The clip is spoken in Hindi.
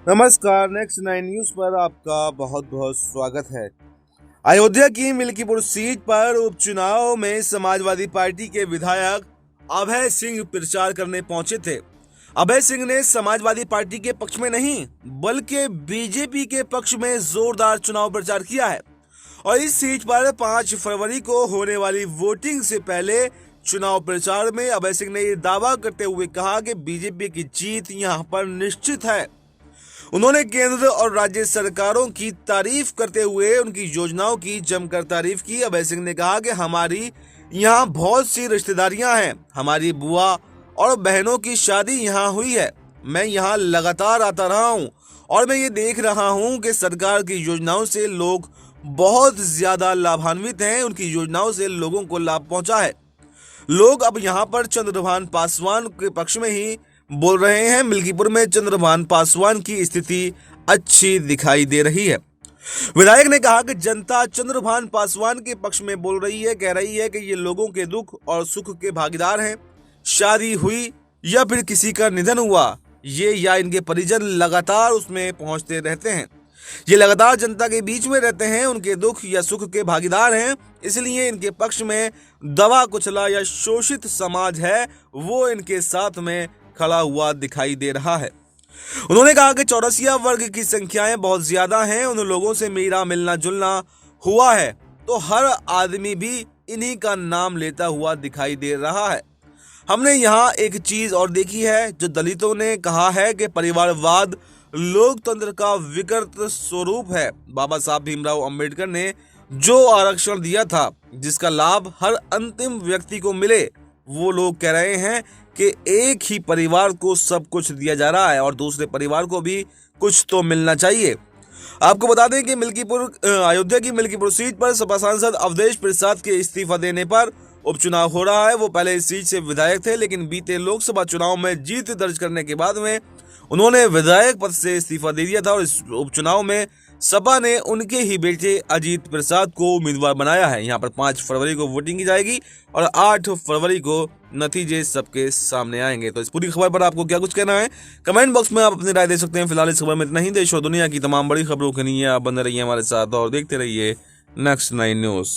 नमस्कार, नेक्स्ट 9 न्यूज पर आपका बहुत बहुत स्वागत है। अयोध्या की मिल्कीपुर सीट पर उपचुनाव में समाजवादी पार्टी के विधायक अभय सिंह प्रचार करने पहुंचे थे। अभय सिंह ने समाजवादी पार्टी के पक्ष में नहीं बल्कि बीजेपी के पक्ष में जोरदार चुनाव प्रचार किया है और इस सीट पर 5 फरवरी को होने वाली वोटिंग से पहले चुनाव प्रचार में अभय सिंह ने यह दावा करते हुए कहा कि बीजेपी की जीत यहां पर निश्चित है। उन्होंने केंद्र और राज्य सरकारों की तारीफ करते हुए उनकी योजनाओं की जमकर तारीफ की। अभय सिंह ने कहा कि हमारी यहाँ बहुत सी रिश्तेदारियां हैं, हमारी बुआ और बहनों की शादी यहाँ हुई है। मैं यहाँ लगातार आता रहा हूँ और मैं ये देख रहा हूँ कि सरकार की योजनाओं से लोग बहुत ज्यादा लाभान्वित हैं। उनकी योजनाओं से लोगों को लाभ पहुंचा है। लोग अब यहाँ पर चंद्रभान पासवान के पक्ष में ही बोल रहे हैं। मिल्कीपुर में चंद्रभान पासवान की स्थिति अच्छी दिखाई दे रही है। विधायक ने कहा कि जनता चंद्रभान पासवान के पक्ष में बोल रही है, कह रही है कि ये लोगों के दुख और सुख के भागीदार हैं। शादी हुई या फिर किसी का निधन हुआ, ये या इनके परिजन लगातार उसमें पहुंचते रहते हैं। ये लगातार जनता के बीच में रहते हैं, उनके दुख या सुख के भागीदार हैं। इसलिए इनके पक्ष में दबा कुचला या शोषित समाज है वो इनके साथ में खड़ा हुआ दिखाई दे रहा है। उन्होंने कहा कि चौरसिया वर्ग की संख्याएं बहुत ज्यादा हैं। उन लोगों से मेरा मिलना जुलना हुआ है तो हर आदमी भी इन्हीं का नाम लेता हुआ दिखाई दे रहा है। हमने यहाँ एक चीज और देखी है जो दलितों ने कहा है कि परिवारवाद लोकतंत्र का विकृत स्वरूप है। बाबा साहब भीमराव अंबेडकर ने जो आरक्षण दिया था जिसका लाभ हर अंतिम व्यक्ति को मिले, वो लोग कह रहे हैं कि एक ही परिवार को सब कुछ दिया जा रहा है और दूसरे परिवार को भी कुछ तो मिलना चाहिए। आपको बता दें कि अयोध्या की मिल्कीपुर सीट पर सपा सांसद अवधेश प्रसाद के इस्तीफा देने पर उपचुनाव हो रहा है। वो पहले इस सीट से विधायक थे, लेकिन बीते लोकसभा चुनाव में जीत दर्ज करने के बाद में उन्होंने विधायक पद से इस्तीफा दे दिया था और इस उपचुनाव में सपा ने उनके ही बेटे अजीत प्रसाद को उम्मीदवार बनाया है। यहाँ पर 5 फरवरी को वोटिंग की जाएगी और 8 फरवरी को नतीजे सबके सामने आएंगे। तो इस पूरी खबर पर आपको क्या कुछ कहना है, कमेंट बॉक्स में आप अपनी राय दे सकते हैं। फिलहाल इस खबर में इतना ही। देश और दुनिया की तमाम बड़ी खबरों के लिए आप बने रहिए हमारे साथ और देखते रहिए नेक्स्ट 9 न्यूज।